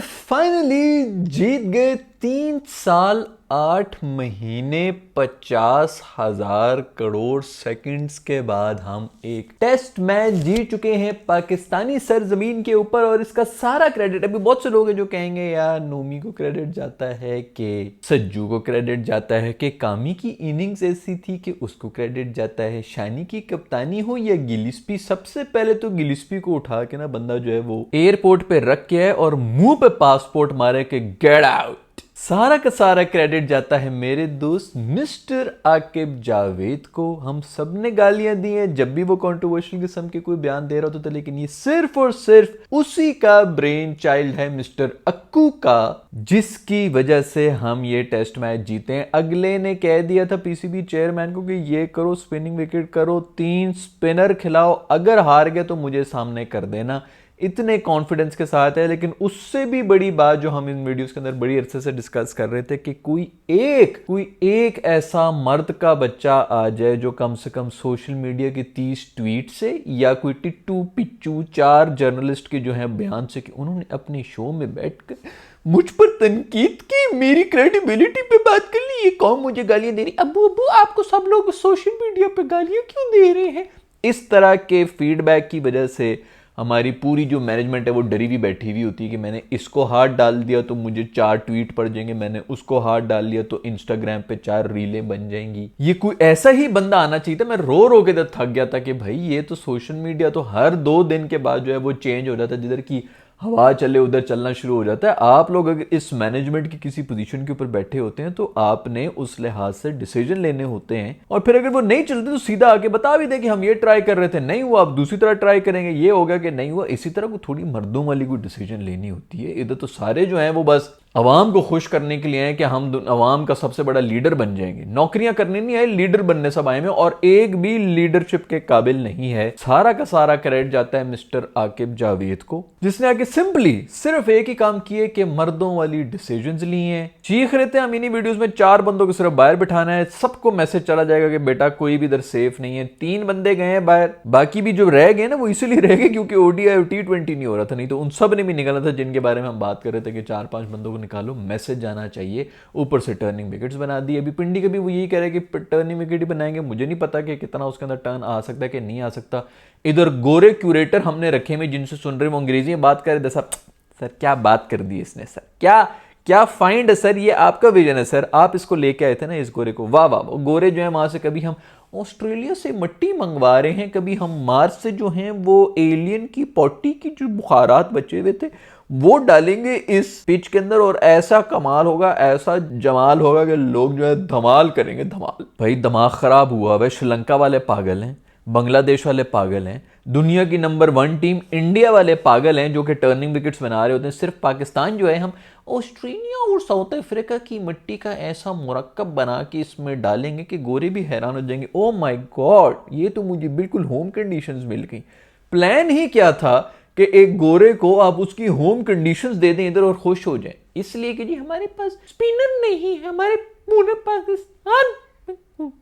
Finally जीत गए 3 साल 8 महीने 50,000 करोड़ सेकंड्स के बाद हम एक टेस्ट मैच जीत चुके हैं पाकिस्तानी सरजमीन के ऊपर। और इसका सारा क्रेडिट, अभी बहुत से लोग हैं जो कहेंगे यार नोमी को क्रेडिट जाता है कि सज्जू को क्रेडिट जाता है कि कामी की इनिंग्स ऐसी थी कि उसको क्रेडिट जाता है, शानी की कप्तानी हो या गिलिस्पी। सबसे पहले तो गिलिस्पी को उठा के ना बंदा जो है वो एयरपोर्ट पे रख के है और मुंह पे पासपोर्ट मारे के गेट आउट। सारा का सारा क्रेडिट जाता है मेरे दोस्त मिस्टर आकिब जावेद को। हम सब ने गालियां दी हैं जब भी वो कंट्रोवर्शियल किस्म के कोई बयान दे रहा होता था, लेकिन ये सिर्फ और सिर्फ उसी का ब्रेन चाइल्ड है मिस्टर अक्कू का, जिसकी वजह से हम ये टेस्ट मैच जीते हैं। अगले ने कह दिया था पीसीबी चेयरमैन को कि ये करो, स्पिनिंग विकेट करो, 3 स्पिनर खिलाओ, अगर हार गए तो मुझे सामने कर देना। इतने कॉन्फिडेंस के साथ है। लेकिन उससे भी बड़ी बात जो हम इन वीडियोस के अंदर बड़ी अरसे से डिस्कस कर रहे थे कि कोई एक ऐसा मर्द का बच्चा आ जाए जो कम से कम सोशल मीडिया की 30 ट्वीट से या कोई टिट्टू पिच्चू 4 जर्नलिस्ट के जो है बयान से कि उन्होंने अपने शो में बैठकर मुझ पर तनकीद की, मेरी क्रेडिबिलिटी पे बात कर ली, ये कौन मुझे गालियां दे रही, अब्बू अब्बू आपको सब लोग सोशल मीडिया पे गालियां क्यों दे रहे हैं। इस तरह के फीडबैक की वजह से हमारी पूरी जो मैनेजमेंट है वो डरी हुई बैठी हुई होती है कि मैंने इसको हाथ डाल दिया तो मुझे 4 ट्वीट पड़ जाएंगे, मैंने उसको हाथ डाल लिया तो इंस्टाग्राम पे 4 रीलें बन जाएंगी। ये कोई ऐसा ही बंदा आना चाहिए था। मैं रो रो के थक गया था कि भाई ये तो सोशल मीडिया तो हर 2 दिन के बाद जो है वो चेंज हो जाता है, जिधर की हवा चले उधर चलना शुरू हो जाता है। आप लोग अगर इस मैनेजमेंट की किसी पोजीशन के ऊपर बैठे होते हैं तो आपने उस लिहाज से डिसीजन लेने होते हैं, और फिर अगर वो नहीं चलते तो सीधा आके बता भी दे कि हम ये ट्राई कर रहे थे, नहीं हुआ, आप दूसरी तरह ट्राई करेंगे, ये हो गया कि नहीं हुआ। इसी तरह को थोड़ी मर्दों वाली कोई डिसीजन लेनी होती है। इधर तो सारे जो हैं वो बस अवाम को खुश करने के लिए हैं कि हम अवाम का सबसे बड़ा लीडर बन जाएंगे। नौकरियां करने नहीं आए, लीडर बनने सब आए हैं, और एक भी लीडरशिप के काबिल नहीं है। सारा का सारा क्रेडिट जाता है मिस्टर आकिब जावेद को, जिसने आके सिंपली सिर्फ एक ही काम किए कि मर्दों वाली डिसीजंस ली हैं। चीख रहे थे हम इन्हीं वीडियोस में 4 बंदों को सिर्फ बाहर बिठाना है, सबको मैसेज चला जाएगा कि बेटा कोई भी इधर सेफ नहीं है। 3 बंदे गए हैं बाहर, बाकी भी जो रह गए ना वो इसीलिए रह गए क्योंकि ओडीआई और T20 नहीं हो रहा था, नहीं तो उन सब ने भी निकलना था जिनके बारे में हम बात कर रहे थे कि 4-5 बंदों को निकालो, मैसेज जाना चाहिए। ऊपर से टर्निंग विकेट्स बना दी। अभी पिंडी का भी वो यही कह रहे हैं कि टर्निंग विकेट ही बनाएंगे, मुझे नहीं पता कि कितना उसके अंदर टर्न आ सकता है कि नहीं आ सकता। इधर गोरे क्यूरेटर हमने रखे में जिनसे सुन रहे वो अंग्रेजी में बात कर रहे थे। सर क्या बात कर दी इसने, सर क्या फाइंड है सर, ये आपका विजन है सर, आप इसको लेके आए थे ना इस गोरे को, वाह वाह। गोरे जो है वहां से कभी हम ऑस्ट्रेलिया से मिट्टी मंगवा रहे हैं, कभी हम मार्स से जो हैं वो एलियन की पॉटी की जो बुखारात बचे हुए थे वो डालेंगे इस पिच के अंदर, और ऐसा कमाल होगा, ऐसा जमाल होगा कि लोग जो है धमाल करेंगे, धमाल। भाई दिमाग खराब हुआ है। श्रीलंका वाले पागल हैं, बांग्लादेश वाले पागल हैं, दुनिया की नंबर 1 टीम इंडिया वाले पागल हैं जो कि टर्निंग विकेट्स बना रहे होते हैं। सिर्फ पाकिस्तान जो है हम ऑस्ट्रेलिया और साउथ अफ्रीका की मिट्टी का ऐसा मुरक्कब बना के इसमें डालेंगे कि गोरे भी हैरान हो जाएंगे। ओ माय गॉड, ये तो मुझे बिल्कुल होम कंडीशंस मिल गई। प्लान ही क्या था कि एक गोरे को आप उसकी होम कंडीशंस दे दें इधर और खुश हो जाएं, इसलिए कि जी हमारे पास स्पिनर नहीं है, हमारे पूरे पाकिस्तान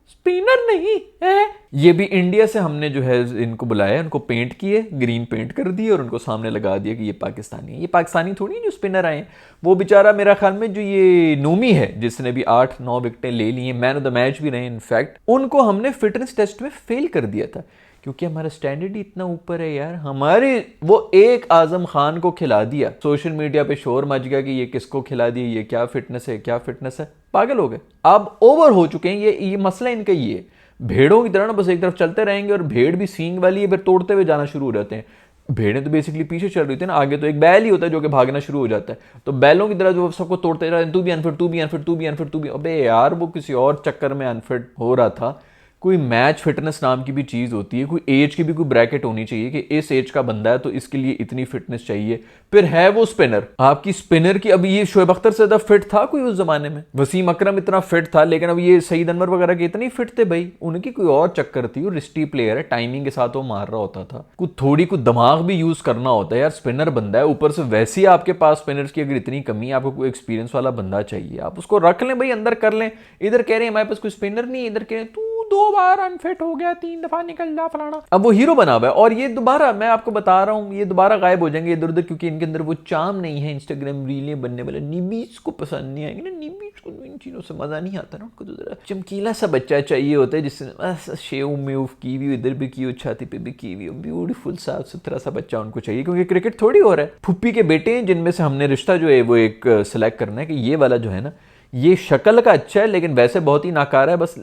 स्पिनर नहीं है। ये भी इंडिया से हमने जो है इनको बुलाया, उनको पेंट किए, ग्रीन पेंट कर दिए और उनको सामने लगा दिया कि ये पाकिस्तानी है। ये पाकिस्तानी थोड़ी है जो स्पिनर आए हैं। वो बेचारा मेरा ख्याल में जो ये नोमी है जिसने भी 8-9 विकेटें ले ली हैं, मैन ऑफ द मैच भी रहे इनफैक्ट, उनको हमने फिटनेस टेस्ट में फेल कर दिया था क्योंकि हमारा स्टैंडर्ड ही इतना ऊपर है यार। हमारे वो एक आजम खान को खिला दिया, सोशल मीडिया पे शोर मच गया कि ये किसको खिला दिया, ये क्या फिटनेस है, क्या फिटनेस है, पागल हो गए। अब ओवर हो चुके हैं। ये मसला इनका ये है, भेड़ों की तरह ना बस एक तरफ चलते रहेंगे, और भेड़ भी सींग वाली है, फिर तोड़ते हुए जाना शुरू हो जाते हैं। भेड़ें तो बेसिकली पीछे चल रही थी ना, आगे तो एक बैल ही होता है जो कि भागना शुरू हो जाता है। तो बैलों की तरह जो सबको तोड़ते रहे, तू भी अनफिट, तू भी अनफिट, तू भी अनफिट, तू भी। अबे यार वो किसी और चक्कर में अनफिट हो रहा था। कोई मैच फिटनेस नाम की भी चीज़ होती है, कोई एज की भी कोई ब्रैकेट होनी चाहिए कि इस एज का बंदा है तो इसके लिए इतनी फिटनेस चाहिए। फिर है वो स्पिनर, आपकी स्पिनर की, अभी ये शोएब अख्तर से ज़्यादा फिट था कोई उस जमाने में? वसीम अकरम इतना फिट था, लेकिन अब ये सईद अनवर वगैरह के इतने फिट थे भाई, उनकी कोई और चक्कर थी। वो रिस्टी प्लेयर है, टाइमिंग के साथ वो मार रहा होता था। कुछ थोड़ी कुछ दिमाग भी यूज करना होता है यार। स्पिनर बंदा है, ऊपर से वैसे ही आपके पास स्पिनर्स की अगर इतनी कमी, आपको कोई एक्सपीरियंस वाला बंदा चाहिए, आप उसको रख लें भाई, अंदर कर लें। इधर कह रहे हैं हमारे पास कोई स्पिनर नहीं, इधर कह रहे हैं तू 2 बार अनफिट हो गया, 3 दफा निकल जा फलाना। अब वो हीरो बना हुआ है और ये दोबारा, मैं आपको बता रहा हूँ, ये दोबारा गायब हो जाएंगे इधर उधर, क्योंकि इनके अंदर वो चार्म नहीं है इंस्टाग्राम रीलें बनने वाला। निबीज को पसंद नहीं आएगी ना, निबीज को इन चीजों से मजा नहीं आता ना, उनको तो जरा चमकीला सा बच्चा चाहिए होता है जिसने बस शेव मेव की हुई, इधर भी की हो, छाती पे भी की हुई हो, ब्यूटीफुल साफ सुथरा सा बच्चा उनको चाहिए, क्योंकि क्रिकेट थोड़ी हो रहा है। फुप्पी के बेटे हैं जिनमें से हमने रिश्ता जो है वो एक सेलेक्ट करना है कि ये वाला जो है ना, ये शक्ल का अच्छा है लेकिन वैसे बहुत ही नाकारा है, बस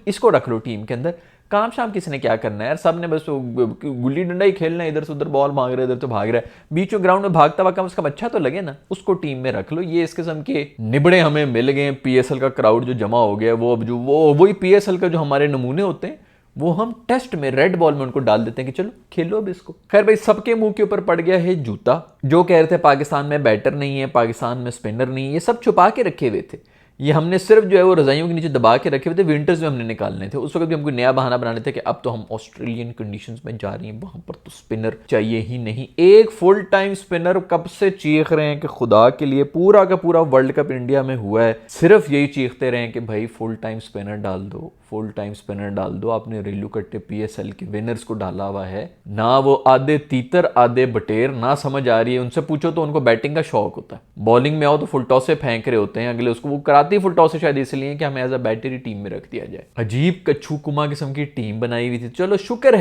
इसको रख लो टीम के अंदर। काम शाम किसने क्या करना है यार, सब ने बस गुल्ली डंडा ही खेलना है, इधर से उधर बॉल भाग रहा है, इधर तो भाग रहा है, बीच में ग्राउंड में भागता हुआ कम से कम अच्छा तो लगे ना, उसको टीम में रख लो। ये इस किस्म के निबड़े हमें मिल गए, पीएसएल का क्राउड जो जमा हो गया, वो अब जो वही पीएसएल का जो हमारे नमूने होते हैं वो हम टेस्ट में रेड बॉल में उनको डाल देते हैं कि चलो खेलो अब इसको। खैर भाई, सबके मुंह के ऊपर पड़ गया है जूता। जो कह रहे थे पाकिस्तान में बैटर नहीं है, पाकिस्तान में स्पिनर नहीं है, ये सब छुपा के रखे हुए थे। ये हमने सिर्फ जो है वो रजाइयों के नीचे दबा के रखे हुए थे, विंटर्स में हमने निकालने थे। उस वक्त भी हमको नया बहाना बनाने थे कि अब तो हम ऑस्ट्रेलियन कंडीशंस में जा रही हैं, वहां पर तो स्पिनर चाहिए ही नहीं। एक फुल टाइम स्पिनर कब से चीख रहे हैं कि खुदा के लिए, पूरा का पूरा वर्ल्ड कप इंडिया में हुआ है, सिर्फ यही चीखते रहे कि भाई फुल टाइम स्पिनर डाल दो, फुल टाइम स्पिनर डाल दो। आपने रेलू कट्टे पीएसएल के विनर्स को डाला हुआ है ना, वो आधे तीतर आधे बटेर, ना समझ आ रही है। उनसे पूछो तो उनको बैटिंग का शौक होता है, बॉलिंग में आओ तो फुल टॉस से फेंक रहे होते हैं अगले उसको, वो कराती फुल टॉस से शायद इसलिए कि हमें एज अ बैटरी टीम में रख दिया जाए। अजीब कच्छू कुमा किस्म की टीम बनाई हुई थी। चलो शुक्र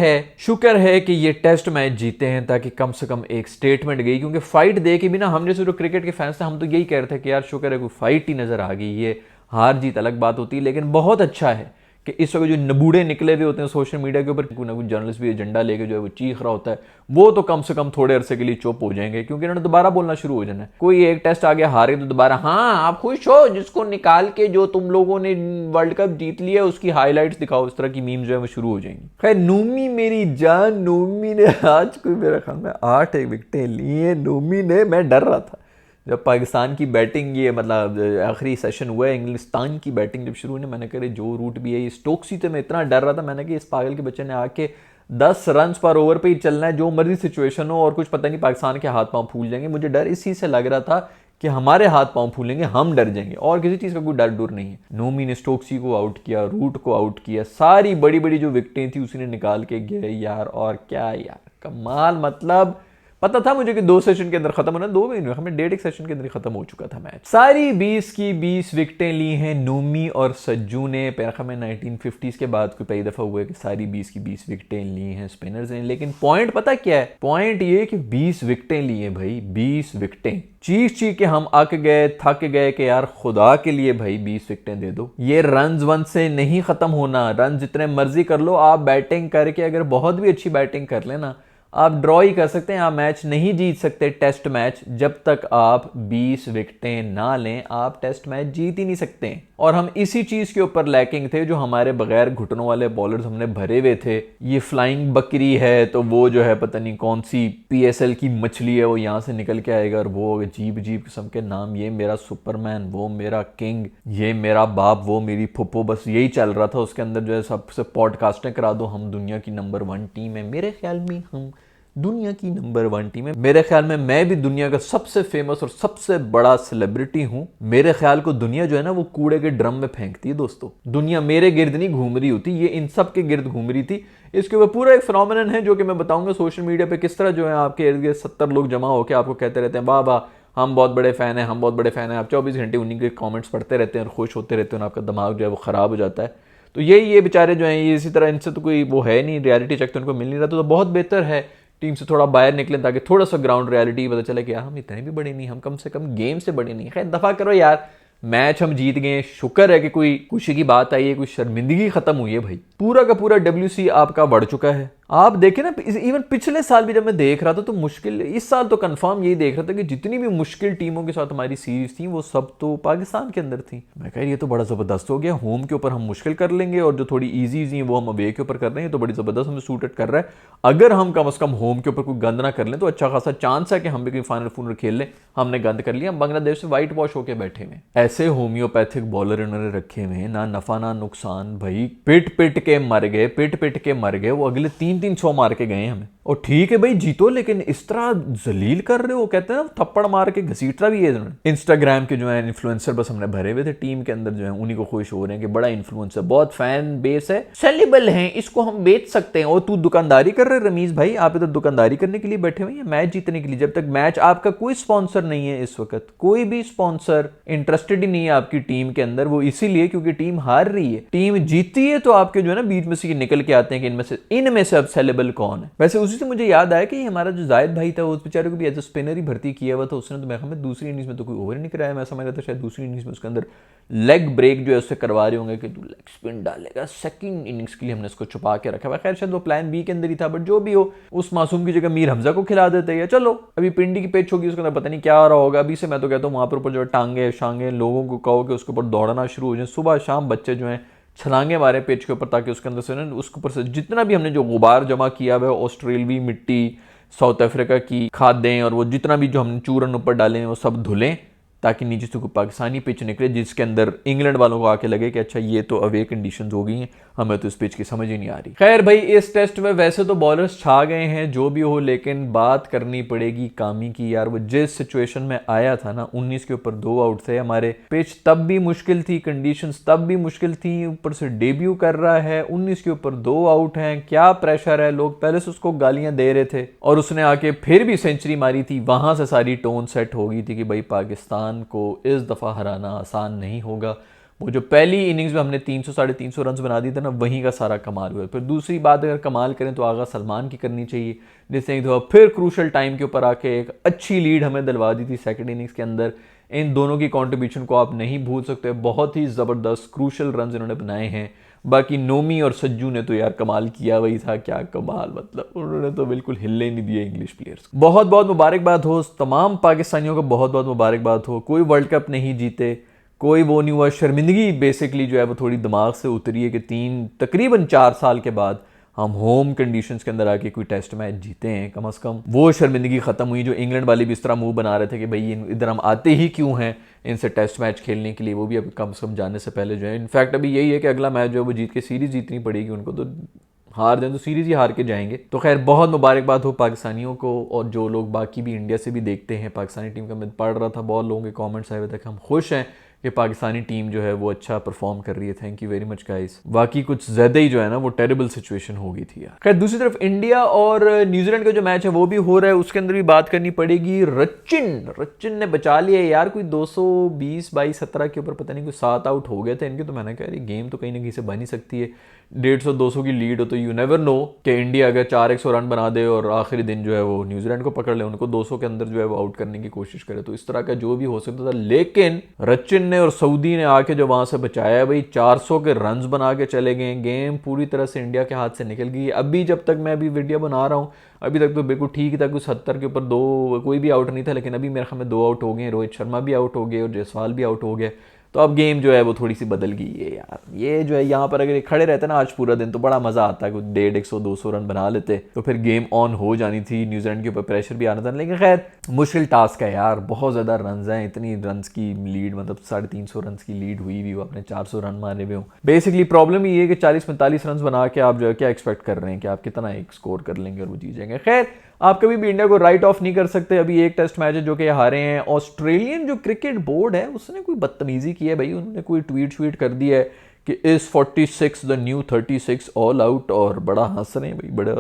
है कि ये टेस्ट मैच जीते हैं, ताकि कम से कम एक स्टेटमेंट गई, क्योंकि फाइट दे के भी ना, हम जैसे जो क्रिकेट के फैंस थे हम तो यही कह रहे थे कि यार शुक्र है कोई फाइट ही नजर आ गई, ये हार जीत अलग बात होती है, लेकिन बहुत अच्छा है कि इस वक्त जो नबूड़े निकले हुए होते हैं सोशल मीडिया के ऊपर, कोई ना कोई जर्नलिस्ट भी एजेंडा लेके जो है वो चीख रहा होता है, वो तो कम से कम थोड़े अरसे के लिए चुप हो जाएंगे, क्योंकि इन्होंने दोबारा बोलना शुरू हो जाना है। कोई एक टेस्ट आ गया हारे तो दोबारा, हाँ आप खुश हो जिसको निकाल के जो तुम लोगों ने वर्ल्ड कप जीत लिया उसकी हाईलाइट्स दिखाओ, इस तरह की मीम्स जो है वो शुरू हो जाएंगी। खैर नूमी मेरी जान, नूमी ने आज कोई मेरे ख्याल में 8 विकेटें ली हैं नूमी ने। मैं डर रहा था जब पाकिस्तान की बैटिंग, ये मतलब आखिरी सेशन हुआ है, इंग्लिस्तान की बैटिंग जब शुरू हुई, मैंने कहा जो रूट भी है ये स्टोक्सी, तो मैं इतना डर रहा था, मैंने कहा इस पागल के बच्चे ने आके 10 रन पर ओवर पे ही चलना है, जो मर्जी सिचुएशन हो, और कुछ पता नहीं पाकिस्तान के हाथ पांव फूल जाएंगे। मुझे डर इसी से लग रहा था कि हमारे हाथ पांव फूलेंगे, हम डर जाएंगे, और किसी चीज़ का कोई डर डूर नहीं है। नोमी ने स्टोक्सी को आउट किया, रूट को आउट किया, सारी बड़ी बड़ी जो विकेटें थी उसी ने निकाल के गए यार। और क्या यार कमाल, मतलब पता था मुझे कि 2 सेशन के अंदर खत्म होना, 2 भी नहीं, हमें 1.5 सेशन के अंदर खत्म हो चुका था मैच। सारी 20 की 20 विकेटें ली हैं नूमी और सज्जू ने। पैरखा में 1950s के बाद कोई पहली दफा हुआ है कि सारी 20 की 20 विकेटें ली हैं स्पिनर्स ने। लेकिन पॉइंट पता क्या है, पॉइंट ये कि 20 विकेटें ली हैं भाई, 20 विकेटें। चीख के हम अक गए, थक गए कि यार खुदा के लिए भाई 20 विकेटें दे दो। ये रन्स वन से नहीं खत्म होना, रन जितने मर्जी कर लो, आप बैटिंग करके अगर बहुत भी अच्छी बैटिंग कर लेना आप ड्रॉ ही कर सकते हैं, आप मैच नहीं जीत सकते टेस्ट मैच, जब तक आप 20 विकेटें ना लें आप टेस्ट मैच जीत ही नहीं सकते। और हम इसी चीज के ऊपर लैकिंग थे, जो हमारे बगैर घुटनों वाले बॉलर्स हमने भरे हुए थे। ये फ्लाइंग बकरी है तो वो जो है पता नहीं कौन सी पीएसएल की मछली है, वो यहाँ से निकल के आएगा, और वो अजीब अजीब किस्म के नाम, ये मेरा सुपरमैन, वो मेरा किंग, ये मेरा बाप, वो मेरी फुप्पो, बस यही चल रहा था उसके अंदर। जो है सबसे पॉडकास्टें करा दो, हम दुनिया की नंबर 1 टीम है, मेरे ख्याल में हम दुनिया की नंबर 1 टीम है। मेरे ख्याल में मैं भी दुनिया का सबसे फेमस और सबसे बड़ा सेलिब्रिटी हूं। मेरे ख्याल को दुनिया जो है ना वो कूड़े के ड्रम में फेंकती है दोस्तों। दुनिया मेरे गिर्द नहीं घूम रही होती, ये इन सब के गिर्द घूम रही थी। इसके ऊपर पूरा एक फिनोमेनन है जो कि मैं बताऊंगा सोशल मीडिया पे किस तरह जो है आपके इर्द गिर्द 70 लोग जमा होकर आपको कहते रहते हैं वाह वाह हम बहुत बड़े फैन हैं, हम बहुत बड़े फैन हैं। आप 24 घंटे उन्हीं के कमेंट्स पढ़ते रहते हैं और खुश होते रहते हैं, और आपका दिमाग जो है वो खराब हो जाता है। तो ये बेचारे जो हैं ये इसी तरह, इनसे तो कोई वो है नहीं, रियलिटी चेक तो उनको मिल नहीं रहा। तो बहुत बेहतर है टीम से थोड़ा बाहर निकले, ताकि थोड़ा सा ग्राउंड रियलिटी पता चले कि यार हम इतने भी बड़े नहीं, हम कम से कम गेम से बड़े नहीं। खैर दफा करो यार, मैच हम जीत गए, शुक्र है कि कोई खुशी की बात आई है, कोई शर्मिंदगी खत्म हुई है भाई। पूरा का पूरा WC आपका बढ़ चुका है। आप देखें ना, इवन पिछले साल भी जब मैं देख रहा था तो मुश्किल, इस साल तो कंफर्म यही देख रहा था कि जितनी भी मुश्किल टीमों के साथ हमारी सीरीज थी वो सब तो पाकिस्तान के अंदर थी। मैं कह ये तो बड़ा जबरदस्त हो गया, होम के ऊपर हम मुश्किल कर लेंगे और जो थोड़ी इजी है वो हम अवे के ऊपर कर रहे हैं, तो बड़ी जबरदस्त हमें सूटेड कर रहा है। अगर हम कम से कम होम के ऊपर कोई गंद ना कर लें तो अच्छा खासा चांस है कि हम भी कोई फाइनल फूनल खेल लें। हमने गंद कर लिया, हम बांग्लादेश से व्हाइट वॉश होकर बैठे हुए। ऐसे होम्योपैथिक बॉलर इन्होंने रखे हुए, ना नफा ना नुकसान भाई, पिट पिट के मर गए, पिट पिट के मर गए। वो अगले 3-3 100 मार के गए हमें, और ठीक है भाई जीतो, लेकिन इस तरह जलील कर रहे हो, कहते हैं ना थप्पड़ मार के घसीटा भी है इन्होंने। इंस्टाग्राम के जो है इन्फ्लुएंसर बस हमने भरे हुए थे टीम के अंदर, जो है उन्हीं को खुश हो रहे हैं कि बड़ा इन्फ्लुएंसर, बहुत फैन बेस है, सेलेबल है, इसको हम बेच सकते हैं। और तू दुकानदारी कर रहे रमीज भाई, आप इधर दुकानदारी करने के लिए बैठे हुए हैं, मैच जीतने के लिए। जब तक मैच, आपका कोई स्पॉन्सर नहीं है इस वक्त, कोई भी स्पॉन्सर इंटरेस्टेड ही नहीं है आपकी टीम के अंदर, वो इसीलिए क्योंकि टीम हार रही है। टीम जीतती है तो आपके जो है ना बीच में से निकल के आते हैं कि इनमें से अब सेलेबल कौन है। वैसे उसी से मुझे याद आया कि हमारा जो जायद भाई था, उस बेचारे को भी एज ए स्पिनर ही भर्ती किया हुआ था उसने, तो मैं हमें दूसरी इनिंग्स में तो कोई ओवर नहीं कराया। मैं समझ रहा था शायद दूसरी इनिंग्स में उसके अंदर लेग ब्रेक जो है उससे करवा रहे होंगे कि तू लेग स्पिन डालेगा, सेकंड इनिंग्स के लिए हमने उसको छुपा के रखा हुआ। खैर शायद वो प्लान बी के अंदर ही था, बट जो भी हो, उस मासूम की जगह मीर हमजा को खिला देते हैं। चलो अभी पिंडी की पिच होगी, उसके अंदर पता नहीं क्या आ रहा होगा। अभी से मैं तो कहता हूँ वहां पर ऊपर जो टांगे शांगे लोगों को कहो कि उसके ऊपर दौड़ना शुरू हो जाए, सुबह शाम बच्चे जो है छलांगे मारे पिच के ऊपर, ताकि उसके अंदर से ना उसके ऊपर से जितना भी हमने जो गुबार जमा किया हुआ है, ऑस्ट्रेलवी मिट्टी, साउथ अफ्रीका की खादें और वो जितना भी जो हमने चूरन ऊपर डाले हैं वो सब धुलें, ताकि नीचे से कोई पाकिस्तानी पिच निकले जिसके अंदर इंग्लैंड वालों को आके लगे कि अच्छा ये तो अवे कंडीशंस हो गई हैं, हमें तो इस पिच की समझ ही नहीं आ रही। खैर भाई इस टेस्ट में वैसे तो बॉलर्स छा गए हैं जो भी हो, लेकिन बात करनी पड़ेगी कामी की यार। वो जिस सिचुएशन में आया था ना, 19 के ऊपर 2 आउट थे हमारे, पिच तब भी मुश्किल थी, कंडीशंस तब भी मुश्किल थी, ऊपर से डेब्यू कर रहा है, 19 के ऊपर 2 आउट हैं, क्या प्रेशर है। लोग पहले से उसको गालियां दे रहे थे और उसने आके फिर भी सेंचुरी मारी थी। वहां से सारी टोन सेट हो गई थी कि भाई पाकिस्तान को इस दफा हराना आसान नहीं होगा। वो जो पहली इनिंग्स में हमने 300 साढ़े 300 रन बना दिए थे ना, वहीं का सारा कमाल हुआ। फिर दूसरी बात अगर कमाल करें तो आगा सलमान की करनी चाहिए, जिसने एक दफा फिर क्रूशल टाइम के ऊपर आके एक अच्छी लीड हमें दिलवा दी थी सेकंड इनिंग्स के अंदर। इन दोनों की कंट्रीब्यूशन को आप नहीं भूल सकते, बहुत ही जबरदस्त क्रूशल रन इन्होंने बनाए हैं। बाकी नोमी और सज्जू ने तो यार कमाल किया वही था, क्या कमाल, मतलब उन्होंने तो बिल्कुल हिले नहीं दिए इंग्लिश प्लेयर्स को। बहुत बहुत मुबारकबाद हो तमाम पाकिस्तानियों को, बहुत बहुत मुबारकबाद हो। कोई वर्ल्ड कप नहीं जीते, कोई वो नहीं हुआ, शर्मिंदगी बेसिकली जो है वो थोड़ी दिमाग से उतरी है कि तकरीबन 4 साल के बाद हम होम कंडीशंस के अंदर आके कोई टेस्ट मैच जीते हैं। कम से कम वो शर्मिंदगी खत्म हुई। जो इंग्लैंड वाले भी इस तरह मुंह बना रहे थे कि भाई इधर हम आते ही क्यों हैं इनसे टेस्ट मैच खेलने के लिए, वो भी अब कम से कम जाने से पहले जो है, इनफैक्ट अभी यही है कि अगला मैच जो है वो जीत के सीरीज जीतनी पड़ेगी उनको, तो हार दें तो सीरीज ही हार के जाएंगे। तो खैर बहुत मुबारकबाद हो पाकिस्तानियों को, और जो लोग बाकी भी इंडिया से भी देखते हैं पाकिस्तानी टीम का। मैं पढ़ रहा था बहुत लोगों के कमेंट्स आए हुए थे कि हम खुश हैं कि पाकिस्तानी टीम जो है वो अच्छा परफॉर्म कर रही है। Thank you very much guys. बाकी कुछ ज्यादा ही जो है ना वो टेरेबल सिचुएशन हो गई थी यार। खैर दूसरी तरफ इंडिया और न्यूजीलैंड का जो मैच है वो भी हो रहा है, उसके अंदर भी बात करनी पड़ेगी। रचिन ने बचा लिया यार, कोई 220 बाई 17 के ऊपर पता नहीं कोई 7 आउट हो गए थे इनके। तो मैंने कहा गेम तो कहीं ना कहीं से बन ही सकती है, 150-200 की लीड हो तो यू नेवर नो कि इंडिया अगर 400 रन बना दे और आखिरी दिन जो है वो न्यूजीलैंड को पकड़ ले, उनको 200 के अंदर जो है वो आउट करने की कोशिश करे, तो इस तरह का जो भी हो सकता था। लेकिन रचिन ने और सऊदी ने आके जो वहां से बचाया भाई, 400 के रन्स बना के चले गए। गेम पूरी तरह से इंडिया के हाथ से निकल गई। अभी जब तक मैं अभी वीडियो बना रहा हूँ अभी तक तो बिल्कुल ठीक था, कुछ 70 के ऊपर 2 कोई भी आउट नहीं था, लेकिन अभी मेरे ख्याल में 2 आउट हो गए, रोहित शर्मा भी आउट हो गए और जायसवाल भी आउट हो गए। तो अब गेम जो है वो थोड़ी सी बदल गई है यार। ये जो है यहाँ पर अगर खड़े रहते ना आज पूरा दिन तो बड़ा मजा आता है, कुछ 150-200 रन बना लेते तो फिर गेम ऑन हो जानी थी, न्यूजीलैंड के ऊपर प्रेशर भी आना था। लेकिन खैर मुश्किल टास्क है यार, बहुत ज्यादा रन हैं, इतनी रन की लीड, मतलब 350 रन की लीड हुई भी, वो अपने 400 रन मारे हुए हो। बेसिकली प्रॉब्लम ये है कि 40-45 रन बना के आप जो है क्या एक्सपेक्ट कर रहे हैं कि आप कितना एक स्कोर कर लेंगे और वो जीत जाएंगे। खैर आप कभी भी इंडिया को राइट ऑफ नहीं कर सकते। अभी एक टेस्ट मैच है जो कि हारे हैं। ऑस्ट्रेलियन जो क्रिकेट बोर्ड है उसने कोई बदतमीजी की है भाई, उन्होंने कोई ट्वीट कर दिया है कि इस 46 द न्यू 36 ऑल आउट, और बड़ा हंस रहे हैं भाई, बड़ा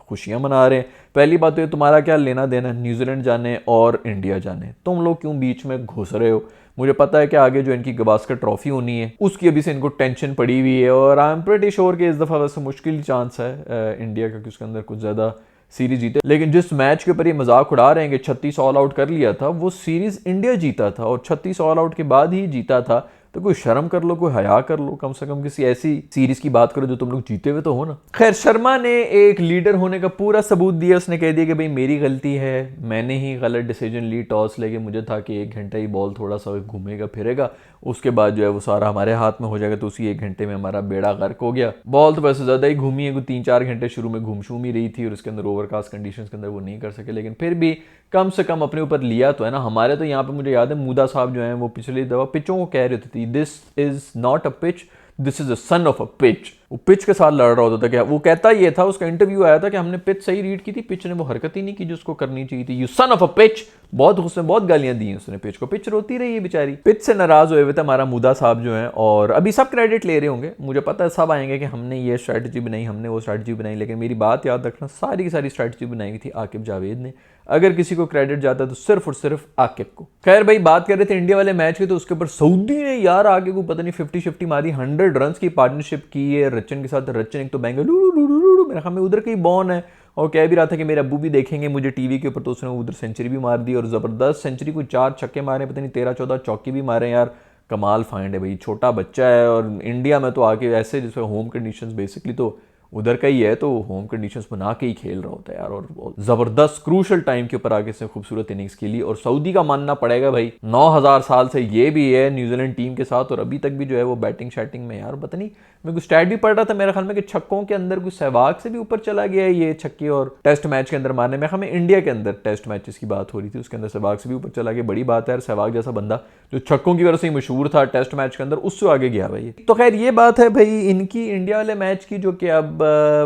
खुशियां मना रहे हैं। पहली बात तो ये तुम्हारा क्या लेना देना न्यूजीलैंड जाने और इंडिया जाने, तुम लोग क्यों बीच में घुस रहे हो। मुझे पता है कि आगे जो इनकी गवास्कर ट्रॉफी होनी है उसकी अभी से इनको टेंशन पड़ी हुई है, और आई एम प्रीटी श्योर कि इस दफा वैसे मुश्किल चांस है इंडिया का कि उसके अंदर कुछ ज्यादा सीरीज जीते। लेकिन जिस मैच के ऊपर ये मजाक उड़ा रहे हैं कि 36 ऑल आउट कर लिया था, वो सीरीज इंडिया जीता था और 36 ऑल आउट के बाद ही जीता था। तो कोई शर्म कर लो, कोई हया कर लो, कम से कम किसी ऐसी सीरीज की बात करो जो तुम लोग जीते हुए तो हो ना। खैर शर्मा ने एक लीडर होने का पूरा सबूत दिया। उसने कह दिया कि भाई मेरी गलती है, मैंने ही गलत डिसीजन ली टॉस लेके, मुझे था कि 1 घंटा ही बॉल थोड़ा सा घूमेगा फिरेगा, उसके बाद जो है वो सारा हमारे हाथ में हो जाएगा। तो उसी 1 घंटे में हमारा बेड़ा गर्क हो गया। बॉल तो वैसे ज्यादा ही घूमी है, 3-4 घंटे शुरू में घूम ही रही थी और उसके अंदर ओवरकास्ट कंडीशंस के अंदर वो नहीं कर सके, लेकिन फिर भी कम से कम अपने ऊपर लिया तो है ना। हमारे तो यहाँ पे मुझे याद है मूदा साहब जो है वो पिछली दफा पिचों को कह रहे थे this is not a pitch, this is the son of a pitch. वो पिच के साथ लड़ रहा होता था। क्या वो कहता ये था, उसका इंटरव्यू आया था कि हमने पिच सही रीड की थी, पिच ने वो हरकत ही नहीं की जो उसको करनी चाहिए थी। You son of a pitch. बहुत उसने बहुत गालियां दी उसने पिच को। पिच रोती रही है बेचारी। पिच से नाराज हुए थे हमारा मुदा साहब जो है, और अभी सब क्रेडिट ले रहे होंगे, मुझे पता है सब आएंगे कि हमने ये स्ट्रैटेजी बनाई, हमने वो स्ट्रैटेजी बनाई, लेकिन मेरी बात याद रखना, सारी की सारी स्ट्रैटेजी बनाई थी आकिब जावेद ने। अगर किसी को क्रेडिट जाता है तो सिर्फ और सिर्फ आकिब को। खैर भाई, बात कर रहे थे इंडिया वाले मैच की, तो उसके ऊपर सऊदी ने यार आगे को पता नहीं 50-50 मारी, 100 रन की पार्टनरशिप की है रचन के साथ। रचन एक तो बेंगलुरु, मेरे ख्याल में उधर का ही बॉर्न है, और कह भी रहा था कि मेरे अब्बू भी देखेंगे मुझे टीवी के ऊपर, तो उसने उधर सेंचुरी भी मार दी, और जबरदस्त सेंचुरी, कोई 4 छक्के मारे, पता नहीं 13-14 चौके भी मारे यार। कमाल फाइंड है भाई, छोटा बच्चा है, और इंडिया में तो आके ऐसे जिसमें होम कंडीशंस बेसिकली तो उधर का ही है, तो होम कंडीशंस बना के ही खेल रहा होता है यार, और जबरदस्त क्रूशल टाइम के ऊपर आके इसने खूबसूरत इनिंग्स खेली। और सऊदी का मानना पड़ेगा भाई, 9000 साल से ये भी है न्यूजीलैंड टीम के साथ, और अभी तक भी जो है वो बैटिंग शैटिंग में यार, पता नहीं मैं कुछ स्टैट भी पढ़ रहा था मेरे ख्याल में कि छक्कों के अंदर कुछ सहवाग से भी ऊपर चला गया है ये छक्के, और टेस्ट मैच के अंदर मारने में, हमें इंडिया के अंदर टेस्ट मैचेस की बात हो रही थी, उसके अंदर सहवाग से भी ऊपर चला गया। बड़ी बात है यार, सहवाग जैसा बंदा जो छक्कों की वजह से ही मशहूर था टेस्ट मैच के अंदर, उससे आगे गया भाई। तो खैर ये बात है भाई इनकी इंडिया वाले मैच की, जो कि अब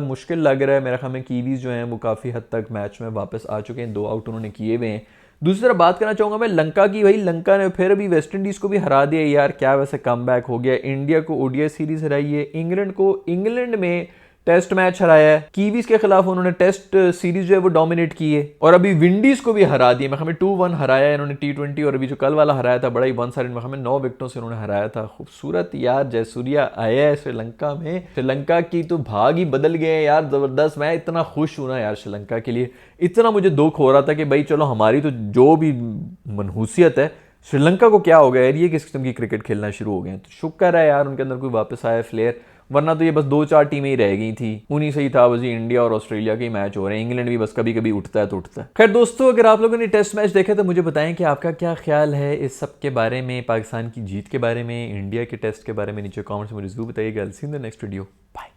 मुश्किल लग रहा है मेरे ख्याल में। कीवीज जो हैं वो काफ़ी हद तक मैच में वापस आ चुके हैं, 2 आउट उन्होंने किए हुए हैं। दूसरी तरफ बात करना चाहूंगा मैं लंका की। भाई लंका ने फिर अभी वेस्ट इंडीज को भी हरा दिया यार, क्या वैसे कम बैक हो गया। इंडिया को ओडीआई सीरीज हराई है, इंग्लैंड को इंग्लैंड में टेस्ट मैच हराया है, कीवीज के खिलाफ उन्होंने टेस्ट सीरीज जो है वो डोमिनेट की है, और अभी विंडीज को भी हरा दिया। मैं हमें 2-1 हराया है इन्होंने T20, और अभी जो कल वाला हराया था बड़ा ही 1 साइड में, हमें 9 विकेटों से उन्होंने हराया था। खूबसूरत यार जयसूर्या आया है श्रीलंका में। श्रीलंका की तो भाग ही बदल गए हैं यार, जबरदस्त। मैं इतना खुश हूं ना यार श्रीलंका के लिए, इतना मुझे दुख हो रहा था कि भाई चलो हमारी तो जो भी मनहूसियत है, श्रीलंका को क्या हो गया यार, ये किस किस्म की क्रिकेट खेलना शुरू हो गए हैं। तो शुक्र है यार उनके अंदर कोई वापस आया फ्लेयर, वरना तो ये बस 2-4 टीमें ही रह गई थी, उन्हीं से ही था बस। इंडिया और ऑस्ट्रेलिया के मैच हो रहे हैं, इंग्लैंड भी बस कभी कभी उठता है तो उठता है। खैर दोस्तों, अगर आप लोगों ने टेस्ट मैच देखे तो मुझे बताएं कि आपका क्या ख्याल है इस सब के बारे में, पाकिस्तान की जीत के बारे में, इंडिया के टेस्ट के बारे में। नीचे कॉमेंट्स में मुझे जरूर बताइएगा। See in the next video, bye.